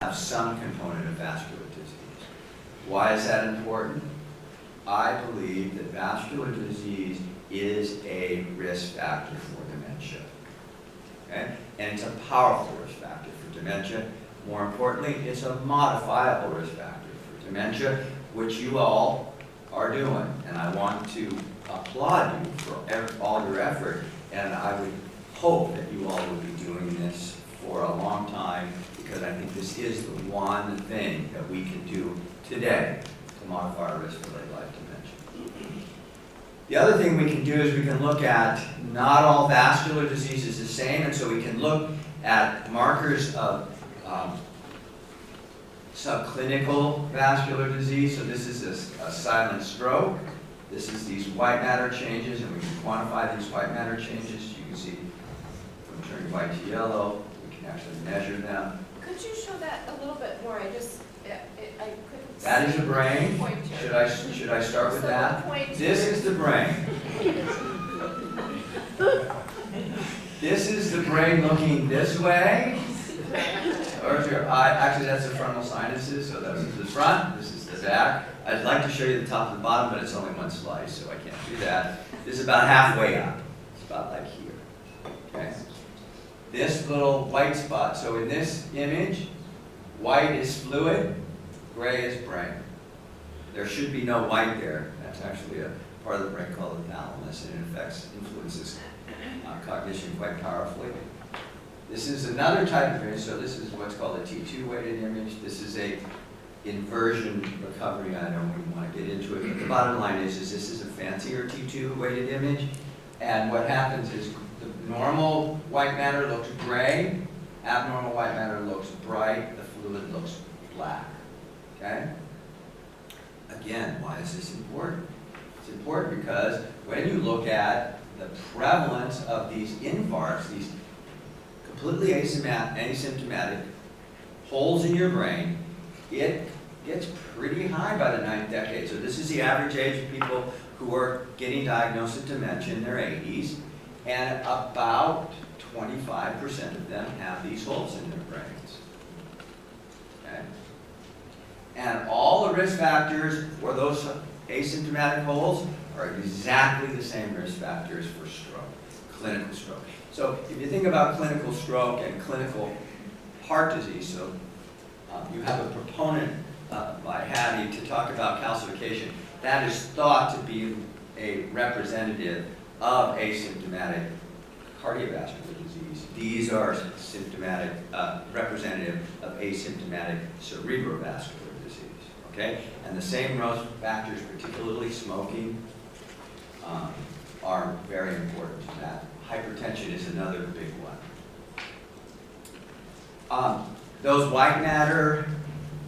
have some component of vascular disease. Why is that important? I believe that vascular disease is a risk factor for dementia. Okay? And it's a powerful risk factor for dementia. More importantly, it's a modifiable risk factor for dementia, which you all are doing. And I want to applaud you for all your effort. And I would hope that you all will be doing this for a long time, because I think this is the one thing that we can do today to modify our risk for late life dementia. The other thing we can do is we can look at not all vascular disease is the same, and so we can look at markers of subclinical vascular disease. So this is a silent stroke. This is these white matter changes, and we can quantify these white matter changes. You can see from turning white to yellow, we can actually measure them. Could you show that a little bit more? I couldn't. That is the brain. Should I start with that? This is the brain. This is the brain looking this way. Or if your eye, actually that's the frontal sinuses, so that's the front, this is the back. I'd like to show you the top and the bottom, but it's only one slice, so I can't do that. This is about halfway up. It's about like here. Okay? This little white spot, so in this image, white is fluid, gray is brain. There should be no white there. That's actually a part of the brain called the thalamus, and it influences cognition quite powerfully. This is another type of image, so this is what's called a T2 weighted image. This is a inversion recovery. I don't even want to get into it, but the bottom line is this is a fancier T2 weighted image, and what happens is the normal white matter looks gray, abnormal white matter looks bright, the fluid looks black. Okay? Again, why is this important? It's important because when you look at the prevalence of these infarcts, these completely asymptomatic holes in your brain, it gets pretty high by the 9th decade. So this is the average age of people who are getting diagnosed with dementia in their 80s, and about 25% of them have these holes in their brains. Okay? And all the risk factors for those asymptomatic holes are exactly the same risk factors for stroke, clinical stroke. So if you think about clinical stroke and clinical heart disease, so you have a proponent by Hattie to talk about calcification. That is thought to be a representative of asymptomatic cardiovascular disease. These are symptomatic, representative of asymptomatic cerebrovascular disease. Okay? And the same risk factors, particularly smoking, are very important to that. Hypertension is another big one. Those white matter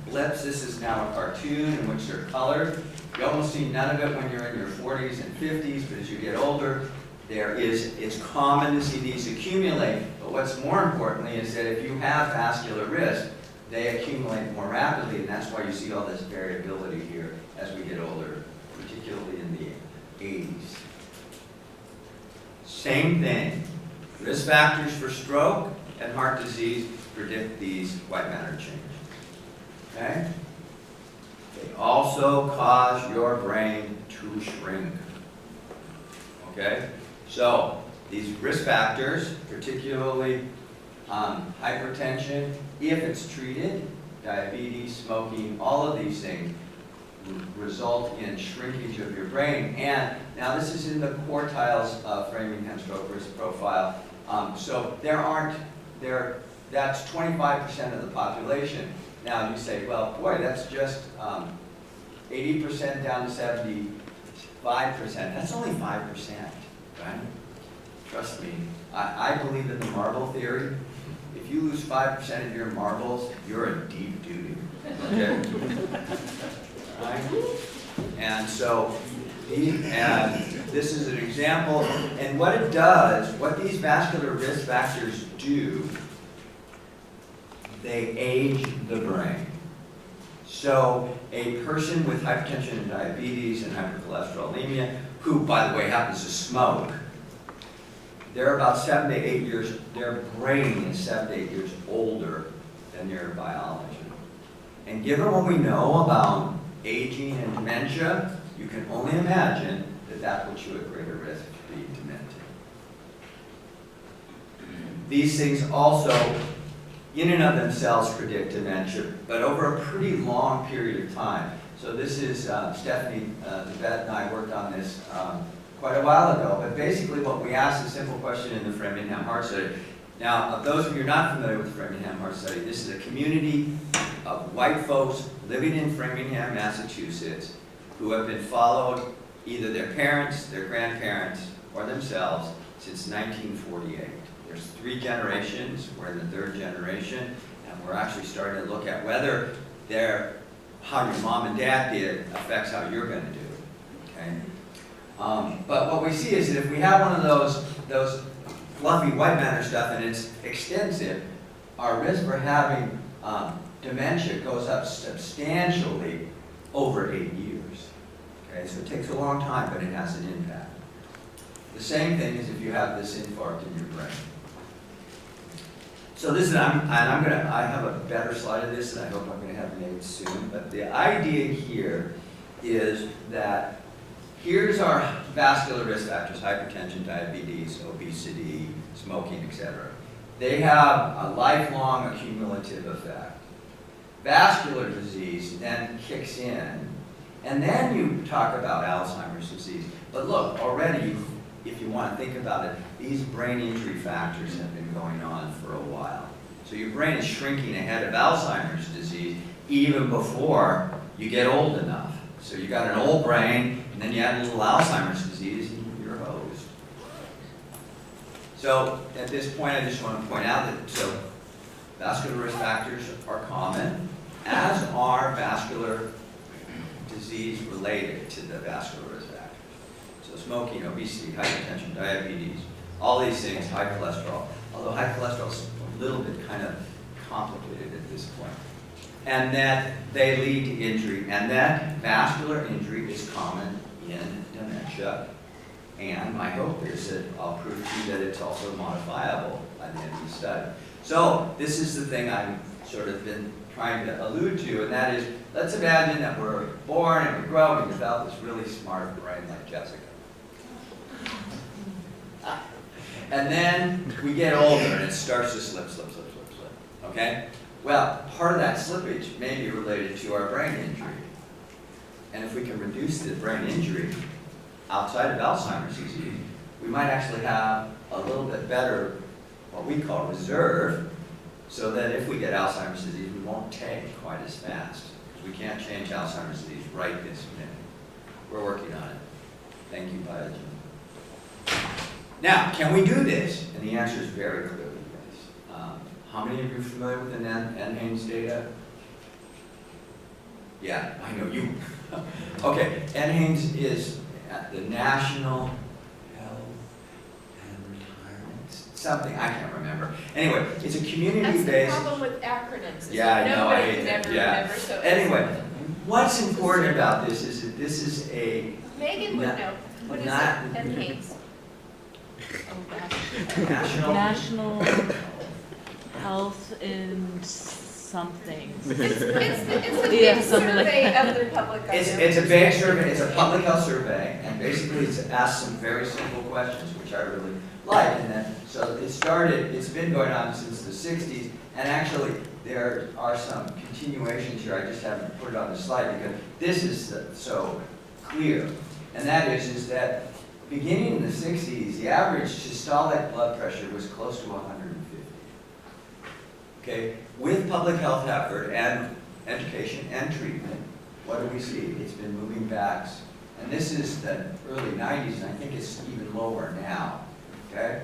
blips, this is now a cartoon in which they're colored. You almost see none of it when you're in your 40s and 50s, but as you get older, it's common to see these accumulate. But what's more importantly is that if you have vascular risk, they accumulate more rapidly, and that's why you see all this variability here as we get older, particularly in the 80s. Same thing. Risk factors for stroke and heart disease predict these white matter changes. Okay? They also cause your brain to shrink. Okay? So, these risk factors, particularly hypertension, if it's treated, diabetes, smoking, all of these things result in shrinkage of your brain. And now this is in the quartiles of Framingham stroke risk profile. So that's 25% of the population. Now you say, well, boy, that's just 80% down to 75%. That's only 5%, right? Trust me, I believe in the marble theory. If you lose 5% of your marbles, you're a deep duty. Okay? Right? And so, this is an example, and what it does, what these vascular risk factors do, they age the brain. So, a person with hypertension and diabetes and hypercholesterolemia, who, by the way, happens to smoke, they're about 7 to 8 years, their brain is 7 to 8 years older than their biology. And given what we know about aging and dementia, you can only imagine that that puts you at greater risk to be demented. These things also, in and of themselves, predict dementia, but over a pretty long period of time. So this is Stephanie DeVette and I worked on this quite a while ago, but basically what we asked a simple question in the Framingham Heart Study. Now, of those of you who are not familiar with the Framingham Heart Study, this is a community of white folks living in Framingham, Massachusetts, who have been followed, either their parents, their grandparents, or themselves, since 1948. There's 3 generations, we're in the 3rd generation, and we're actually starting to look at whether how your mom and dad did affects how you're going to do, okay? But what we see is that if we have one of those fluffy white matter stuff and it's extensive, our risk for having dementia goes up substantially over 8 years. Okay, so it takes a long time, but it has an impact. The same thing is if you have this infarct in your brain. So this is, I have a better slide of this, and I hope I'm going to have made soon. But the idea here is that here's our vascular risk factors: hypertension, diabetes, obesity, smoking, etc. They have a lifelong accumulative effect. Vascular disease then kicks in, and then you talk about Alzheimer's disease. But look, already, if you want to think about it, these brain injury factors have been going on for a while. So your brain is shrinking ahead of Alzheimer's disease even before you get old enough. So you got an old brain, and then you add a little Alzheimer's disease, and you're hosed. So at this point, I just want to point out that vascular risk factors are common, as are vascular disease related to the vascular risk factors. So smoking, obesity, hypertension, diabetes, all these things, high cholesterol. Although high cholesterol is a little bit kind of complicated at this point. And that they lead to injury, and that vascular injury is common in dementia. And my hope is that I'll prove to you that it's also modifiable by the end of the study. So this is the thing I've sort of been trying to allude to, and that is, let's imagine that we're born and we grow and we develop this really smart brain like Jessica. And then we get older and it starts to slip. Okay? Well, part of that slippage may be related to our brain injury. And if we can reduce the brain injury outside of Alzheimer's disease, we might actually have a little bit better, what we call reserve, so that if we get Alzheimer's disease, we won't take quite as fast. We can't change Alzheimer's disease right this minute. We're working on it. Thank you, Biogen. Now, can we do this? And the answer is very clearly yes. How many of you are familiar with the NHANES data? Yeah, I know you. Okay, NHANES is the National Health and Retirement, something, I can't remember. Anyway, it's a community-based... That's the problem with acronyms. Yeah, I know, I hate that. that. Yeah. Remember, so anyway, what's important about this is that this is a... Megan would know. What is it? NHANES. National Health and something. It's the Yeah, big something like survey that. of the public. It's a big survey, it's a public health survey, and basically it's asked some very simple questions, which I really like. And then, so it's been going on since the 60s, and actually there are some continuations here. I just haven't put it on the slide because this is so clear. And that is that beginning in the 60s, the average systolic blood pressure was close to 150. Okay, with public health effort and education and treatment, what do we see? It's been moving back. And this is the early 90s, and I think it's even lower now. Okay?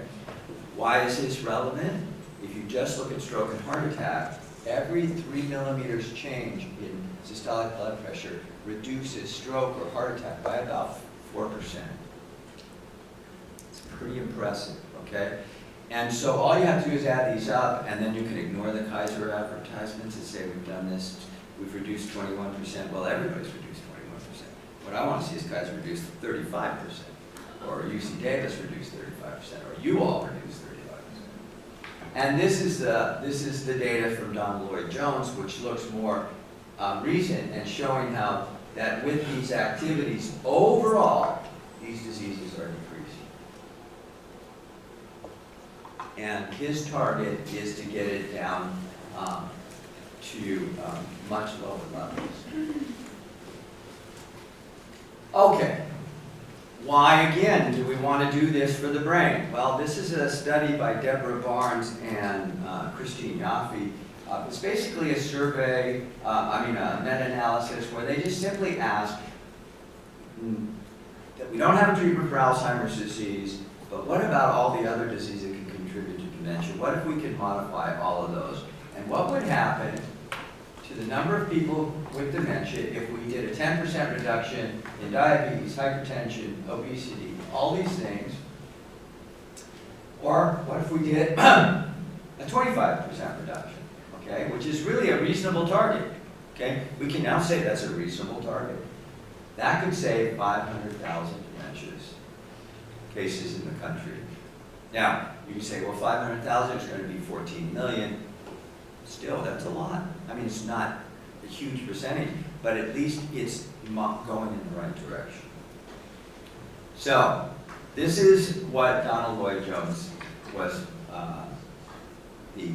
Why is this relevant? If you just look at stroke and heart attack, every 3 millimeters change in systolic blood pressure reduces stroke or heart attack by about 4%. It's pretty impressive, okay? And so all you have to do is add these up, and then you can ignore the Kaiser advertisements and say we've done this, we've reduced 21%. Well, everybody's reduced 21%. What I want to see is Kaiser reduce 35%, or UC Davis reduce 35%, or you all reduce 35%. And this is the data from Don Lloyd Jones, which looks more reason and showing how that with these activities, overall, these diseases are decreasing. And his target is to get it down to much lower levels. Okay. Why, again, do we want to do this for the brain? Well, this is a study by Deborah Barnes and Christine Yaffe. It's basically a survey, a meta-analysis, where they just simply ask that we don't have a treatment for Alzheimer's disease, but what about all the other diseases that can contribute to dementia? What if we could modify all of those? And what would happen to the number of people with dementia if we did a 10% reduction in diabetes, hypertension, obesity, all these things? Or what if we did a 25% reduction, okay, which is really a reasonable target, okay? We can now say that's a reasonable target. That could save 500,000 dementias cases in the country. Now, you can say, well, 500,000 is going to be 14 million. Still, that's a lot. I mean, it's not a huge percentage, but at least it's going in the right direction. So, this is what Donald Lloyd-Jones was the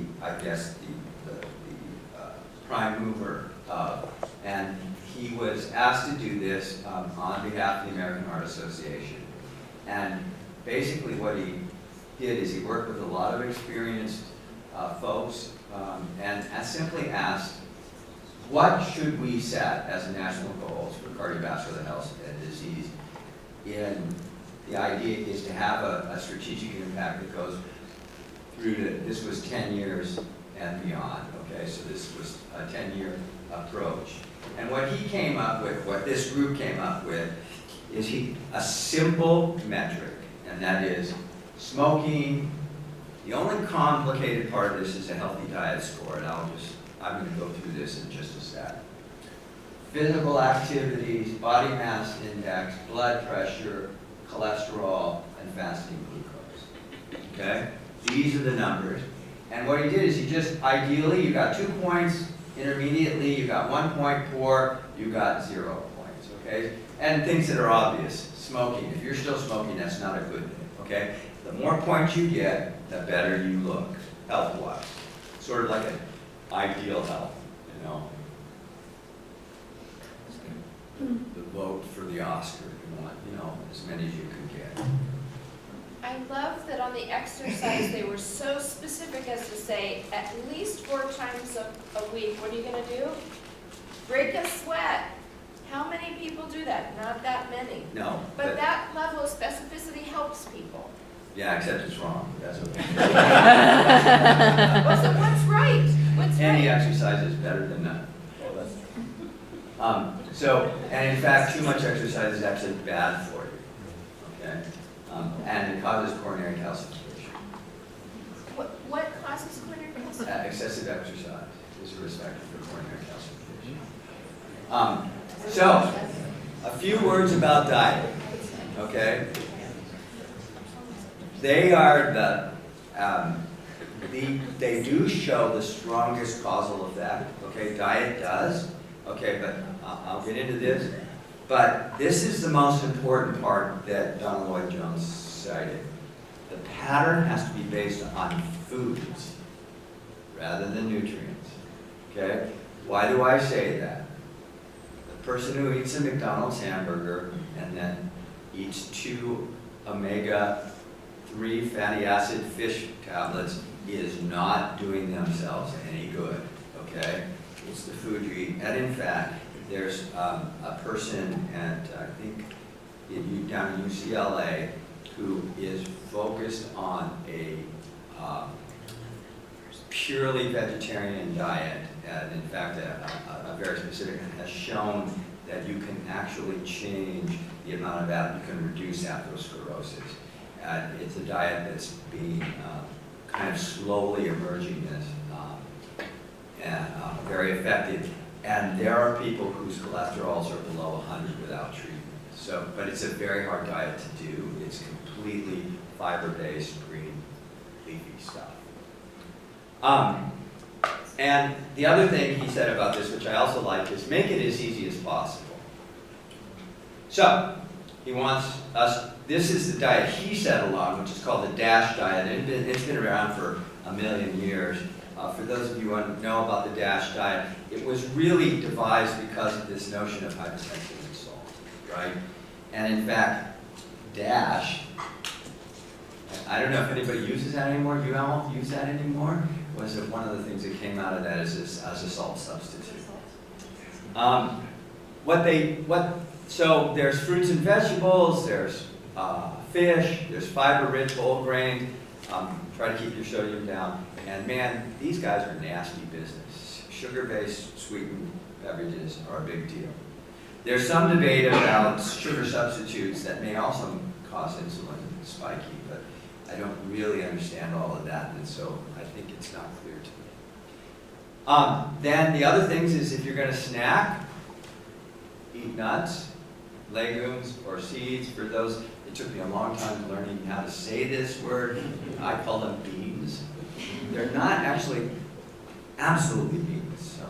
prime mover of. And he was asked to do this on behalf of the American Heart Association. And basically what he did is he worked with a lot of experienced folks and simply asked, what should we set as national goals for cardiovascular health and disease? And the idea is to have a strategic impact that goes through this was 10 years and beyond, okay? So this was a 10-year approach. And what he came up with, what this group came up with, is a simple metric, and that is smoking. The only complicated part of this is a healthy diet score, and I'm going to go through this in just a sec. Physical activities, body mass index, blood pressure, cholesterol, and fasting glucose. Okay? These are the numbers. And what he did is he just, ideally, you got 2 points, intermediately, you got 1 point, poor, you got 0 points. Okay? And things that are obvious. Smoking. If you're still smoking, that's not a good thing. Okay? The more points you get, the better you look, health-wise. Sort of like an ideal health, you know. The vote for the Oscar, you want, you know, as many as you can get. I love that on the exercise they were so specific as to say at least 4 times a week. What are you going to do? Break a sweat. How many people do that? Not that many. No. But that level of specificity helps people. Yeah, except it's wrong. That's okay. Well, so what's right? What's Any right? exercise is better than none. And in fact, too much exercise is actually bad for you. Okay? And it causes coronary calcification. What causes coronary calcification? Excessive exercise is a risk factor for coronary calcification. So, a few words about diet. Okay? They are they do show the strongest causal effect. Okay, diet does. Okay, but I'll get into this. But this is the most important part that Donald Lloyd-Jones cited. The pattern has to be based on foods rather than nutrients. Okay? Why do I say that? The person who eats a McDonald's hamburger and then eats 2 omega-3 fatty acid fish tablets is not doing themselves any good. Okay? It's the food you eat. And in fact, there's a person at, I think, down in UCLA who is focused on a purely vegetarian diet, and in fact, a very specific, and has shown that you can actually change the amount of you can reduce atherosclerosis. It's a diet that's being kind of slowly emerging as and very effective. And there are people whose cholesterols are below 100 without treatment. So, but it's a very hard diet to do. It's completely fiber-based, green, leafy stuff. And the other thing he said about this, which I also like, is make it as easy as possible. So, he wants us, this is the diet he settled on, which is called the DASH diet. It's been around for a million years. For those of you who don't know about the DASH diet, it was really devised because of this notion of hypertension and salt, right? And in fact, DASH, I don't know if anybody uses that anymore. You all use that anymore? Was it one of the things that came out of that as a salt substitute? So there's fruits and vegetables, there's fish, there's fiber-rich whole grain. Try to keep your sodium down. And man, these guys are nasty business. Sugar-based sweetened beverages are a big deal. There's some debate about sugar substitutes that may also cause insulin spiky, but I don't really understand all of that, and so I think it's not clear to me. Then the other things is if you're going to snack, eat nuts, legumes, or seeds. For those, it took me a long time learning how to say this word. I call them beans. They're not actually absolutely beans. So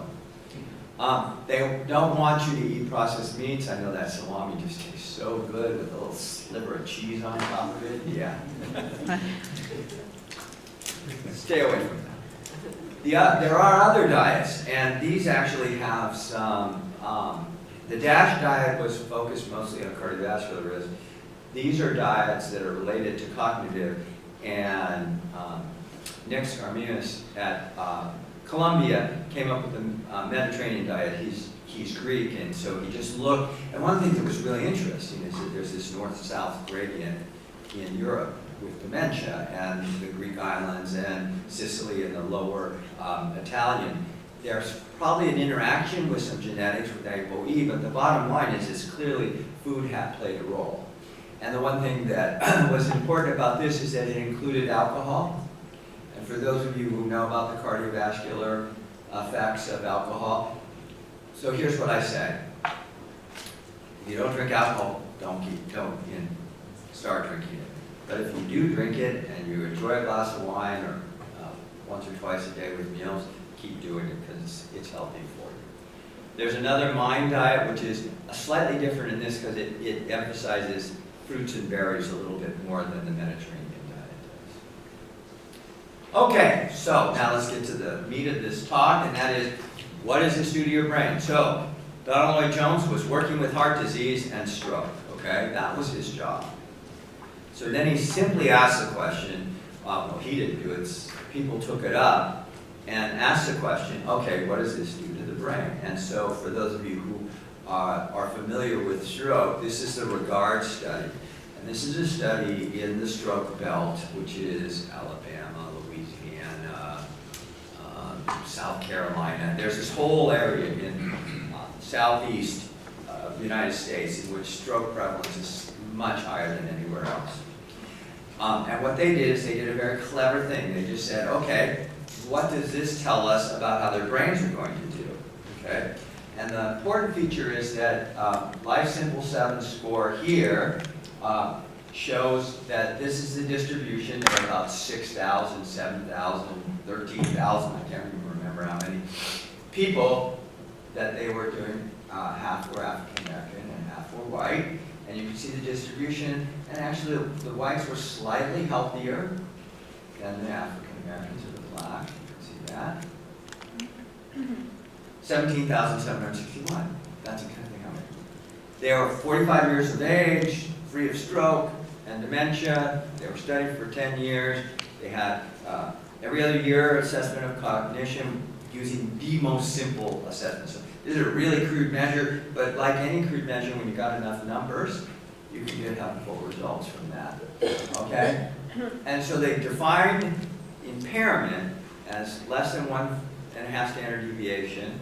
they don't want you to eat processed meats. I know that salami just tastes so good with a little sliver of cheese on top of it. Yeah. Stay away from that. There are other diets, and these actually have some. The DASH diet was focused mostly on cardiovascular risk. These are diets that are related to cognitive, and Nick Skarminas at Columbia came up with the Mediterranean diet. He's Greek, and so he just looked, and one of the things that was really interesting is that there's this north-south gradient in Europe with dementia, and the Greek islands, and Sicily, and the lower Italian. There's probably an interaction with some genetics with ApoE, but the bottom line is it's clearly food played a role. And the one thing that was important about this is that it included alcohol. And for those of you who know about the cardiovascular effects of alcohol, so here's what I say. If you don't drink alcohol, don't start drinking it. But if you do drink it and you enjoy a glass of wine or once or twice a day with meals, keep doing it because it's healthy for you. There's another MIND diet, which is slightly different in this because it emphasizes fruits and berries a little bit more than the Mediterranean diet does. Okay, so now let's get to the meat of this talk, and that is, what does this do to your brain? So, Donald Lloyd-Jones was working with heart disease and stroke, okay? That was his job. So then he simply asked the question, well, he didn't do it, people took it up, and asked the question, okay, what does this do to the brain? And so for those of you who are familiar with stroke, this is the RIGARD study. And this is a study in the stroke belt, which is Alabama, Louisiana, South Carolina. There's this whole area in southeast of the United States in which stroke prevalence is much higher than anywhere else. And what they did is they did a very clever thing. They just said, okay, what does this tell us about how their brains are going to do? Okay? And the important feature is that Life Simple 7 score here shows that this is the distribution. There are about 6,000, 7,000, 13,000, I can't even remember how many people that they were doing. Half were African American and half were white. And you can see the distribution. And actually, the whites were slightly healthier than the African Americans or the black. You can see that. 17,761. That's a kind of thing how many. They were 45 years of age, free of stroke and dementia. They were studied for 10 years. They had every other year assessment of cognition using the most simple assessment. So this is a really crude measure, but like any crude measure, when you got enough numbers, you can get helpful results from that. Okay? And so they defined impairment as less than 1.5 standard deviation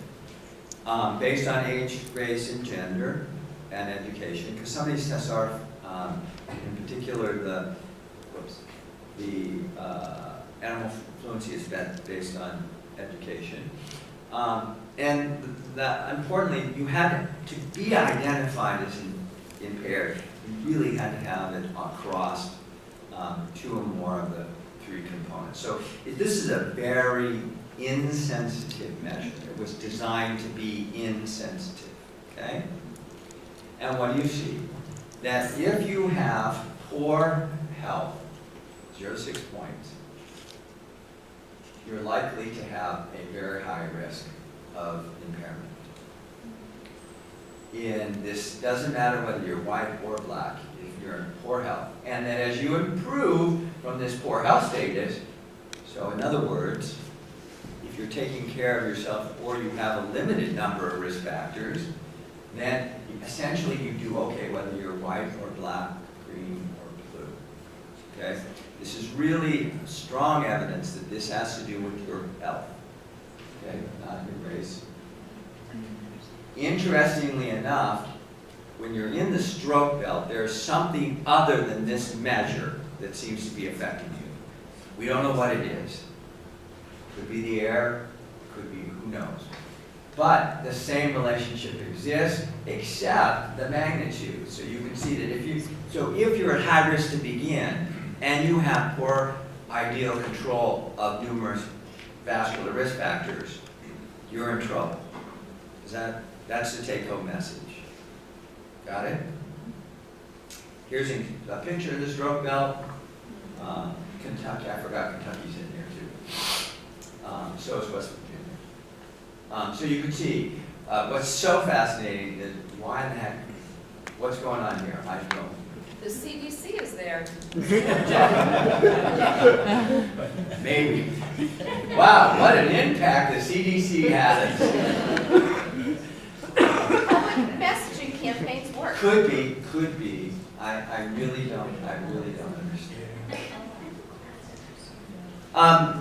based on age, race, and gender, and education. Because some of these tests are, in particular, the animal fluency is based on education. And importantly, you had to be identified as impaired. You really had to have it across 2 or more of the 3 components. So this is a very insensitive measure. It was designed to be insensitive, okay? And what do you see? That if you have poor health, 0 to 6 points, you're likely to have a very high risk of impairment. In this, doesn't matter whether you're white or black, if you're in poor health. And then as you improve from this poor health status, so in other words, if you're taking care of yourself or you have a limited number of risk factors, then essentially you do okay whether you're white or black, green or blue. Okay? This is really strong evidence that this has to do with your health. Okay? Not your race. Interestingly enough, when you're in the stroke belt, there's something other than this measure that seems to be affecting you. We don't know what it is. Could be the air, could be who knows. But the same relationship exists, except the magnitude. So you can see that if you're at high risk to begin, and you have poor ideal control of numerous vascular risk factors, you're in trouble. That's the take-home message. Got it? Here's a picture of the stroke belt. Kentucky, I forgot Kentucky's in there too. So is West Virginia. So you can see what's so fascinating is why in the heck, what's going on here? I don't know. The CDC is there. Maybe. Wow, what an impact the CDC has. Public messaging campaigns work. Could be. I really don't understand.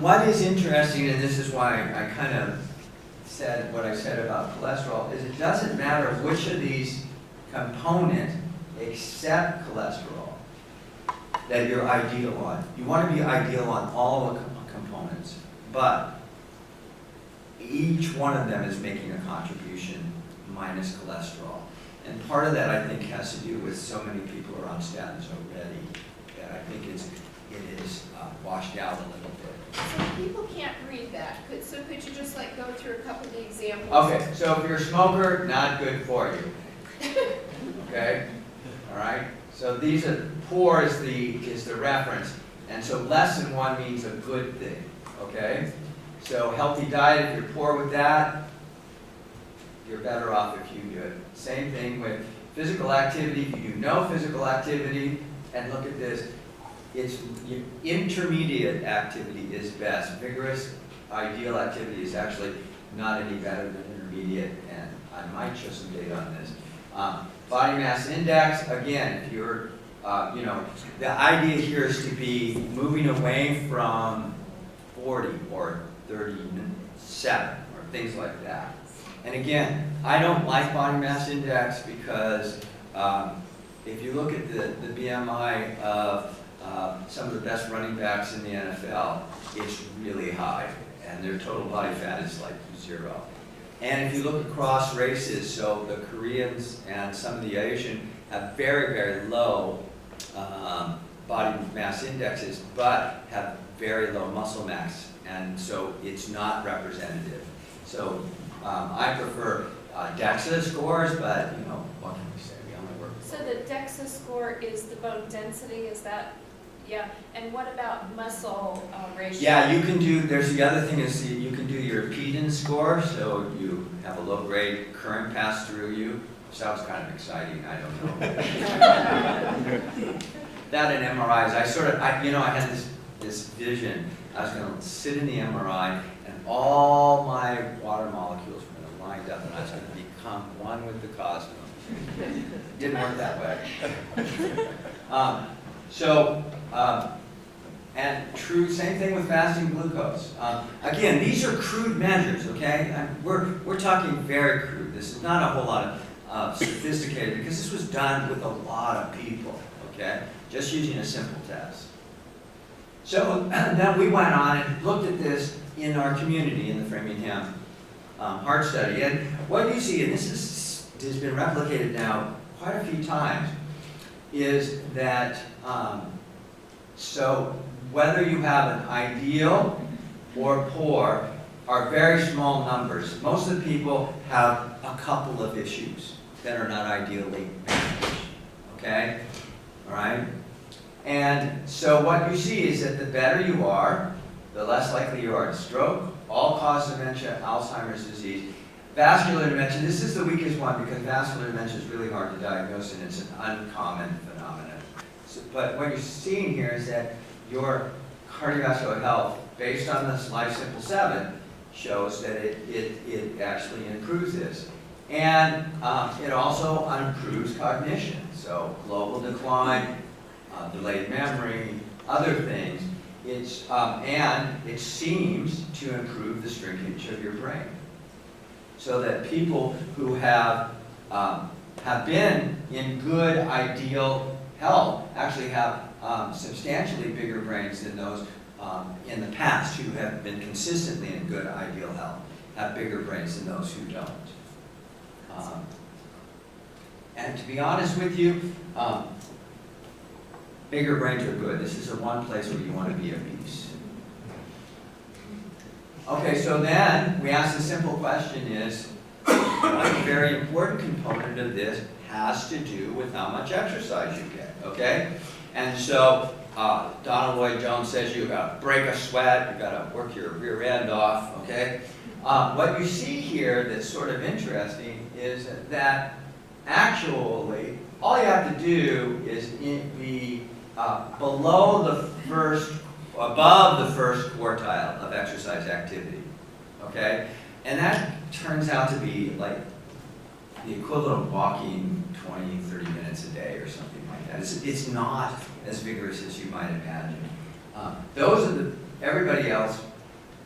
What is interesting, and this is why I kind of said what I said about cholesterol, is it doesn't matter which of these components except cholesterol that you're ideal on. You want to be ideal on all the components, but each one of them is making a contribution minus cholesterol. And part of that, I think, has to do with so many people are on statins already that I think it is washed out a little bit. So people can't read that. Could you just like go through a couple of the examples? Okay, so if you're a smoker, not good for you. Okay? All right? So these are, poor is the reference. And so less than 1 means a good thing. Okay? So healthy diet, if you're poor with that, you're better off if you do it. Same thing with physical activity. If you do no physical activity, and look at this, it's intermediate activity is best. Vigorous, ideal activity is actually not any better than intermediate, and I might show some data on this. Body mass index, again, if you're, the idea here is to be moving away from 40 or 37 or things like that. And again, I don't like body mass index because if you look at the BMI of some of the best running backs in the NFL, it's really high, and their total body fat is like 0. And if you look across races, so the Koreans and some of the Asian have very, very low body mass indexes, but have very low muscle mass, and so it's not representative. So I prefer DEXA scores, but what can we say? We only work. So the DEXA score is the bone density, is that? Yeah, and what about muscle ratio? Yeah, you can do, there's the other thing is you can do your Peden score, so you have a low grade current pass through you. Sounds kind of exciting, I don't know. That and MRIs, I had this vision. I was going to sit in the MRI and all my water molecules were going to line up and I was going to become one with the cosmos. It didn't work that way. And true, same thing with fasting glucose. Again, these are crude measures, okay? We're talking very crude. This is not a whole lot of sophisticated, because this was done with a lot of people, okay? Just using a simple test. So then we went on and looked at this in our community in the Framingham heart study. And what you see, and this has been replicated now quite a few times, is that so whether you have an ideal or poor are very small numbers. Most of the people have a couple of issues that are not ideally managed, okay? All right? And so what you see is that the better you are, the less likely you are to stroke, all-cause dementia, Alzheimer's disease, vascular dementia. This is the weakest one because vascular dementia is really hard to diagnose and it's an uncommon phenomenon. So, but what you're seeing here is that your cardiovascular health, based on this Life Simple 7, shows that it actually improves this. And it also improves cognition. So global decline, delayed memory, other things. And it seems to improve the shrinkage of your brain. So that people who have been in good, ideal health actually have substantially bigger brains than those in the past who have been consistently in good, ideal health, have bigger brains than those who don't. And to be honest with you, bigger brains are good. This is the one place where you want to be obese. Okay, so then we ask the simple question is, one very important component of this has to do with how much exercise you get, okay? And so Donald Lloyd-Jones says you've got to break a sweat, you've got to work your rear end off, okay? What you see here that's sort of interesting is that actually all you have to do is be above the first quartile of exercise activity, okay? And that turns out to be like the equivalent of walking 20, 30 minutes a day or something like that. It's not as vigorous as you might imagine. Everybody else,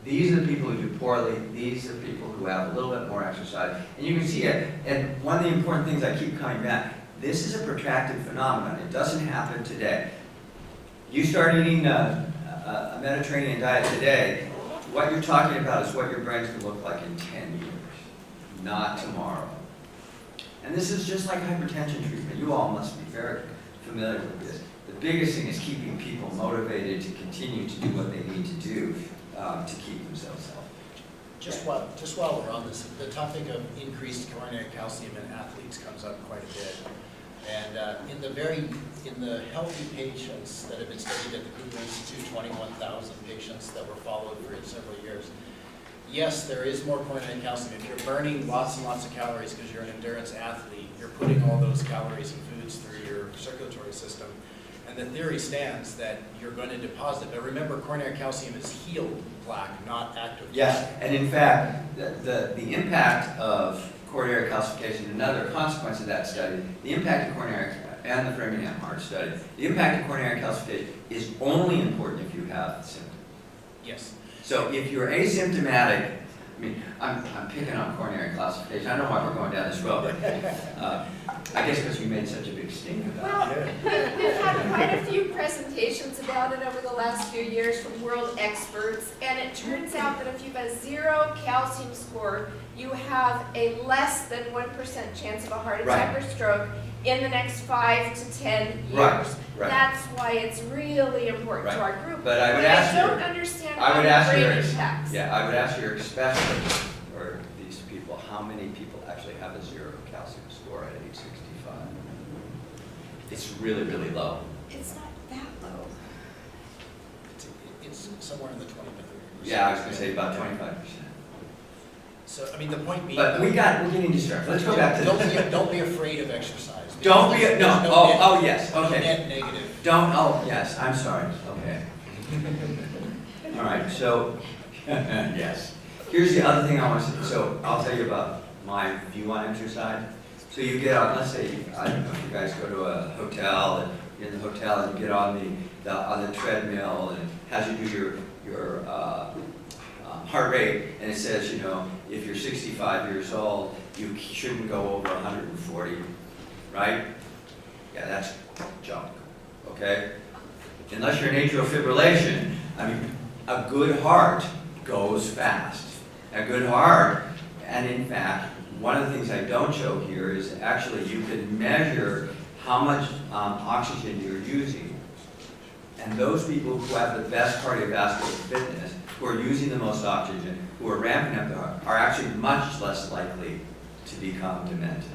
these are the people who do poorly, these are people who have a little bit more exercise. And you can see it, and one of the important things I keep coming back, this is a protracted phenomenon. It doesn't happen today. You start eating a Mediterranean diet today, what you're talking about is what your brain's going to look like in 10 years, not tomorrow. And this is just like hypertension treatment. You all must be very familiar with this. The biggest thing is keeping people motivated to continue to do what they need to do to keep themselves healthy. Just while we're on this, the topic of increased coronary calcium in athletes comes up quite a bit. And in the healthy patients that have been studied at the Cooper Institute, 21,000 patients that were followed for several years, yes, there is more coronary calcium. If you're burning lots and lots of calories because you're an endurance athlete, you're putting all those calories and foods through your circulatory system. And the theory stands that you're going to deposit. But remember, coronary calcium is healed plaque, not active plaque. Yes, and in fact, the impact of coronary calcification, another consequence of that study, the impact of coronary, and the Framingham heart study, the impact of coronary calcification is only important if you have symptoms. Yes. So if you're asymptomatic, I mean, I'm picking on coronary calcification. I don't know why we're going down this road, but I guess because we made such a big stink about it. Well, we've had quite a few presentations about it over the last few years from world experts, and it turns out that if you have a 0 calcium score, you have a less than 1% chance of a heart attack or stroke in the next 5 to 10 years. Right. That's why it's really important to our group. But I would but ask I don't understand how I would the ask brain your, impacts. yeah, I would ask your specialist, or these people, how many people actually have a 0 calcium score at age 65? It's really, really low. It's not that low. It's somewhere in the 20 to 30%. Yeah, I was going to say about 25%. So, I mean, the point being... But we're getting distracted. Let's go back to this. Don't be afraid of exercise. Don't be, There's no, net- oh, yes, no okay. net negative. Yes, I'm sorry, okay. All right, so, yes. Here's the other thing I want to say. So I'll tell you about my view on exercise. So you get on, let's say, I don't know if you guys go to a hotel, and you're in the hotel and you get on the treadmill and it has you do your heart rate, and it says, you know, if you're 65 years old, you shouldn't go over 140, right? Yeah, that's junk, okay? Unless you're in atrial fibrillation, I mean, a good heart goes fast. A good heart, and in fact, one of the things I don't show here is actually you can measure how much oxygen you're using. And those people who have the best cardiovascular fitness, who are using the most oxygen, who are ramping up their heart, are actually much less likely to become demented.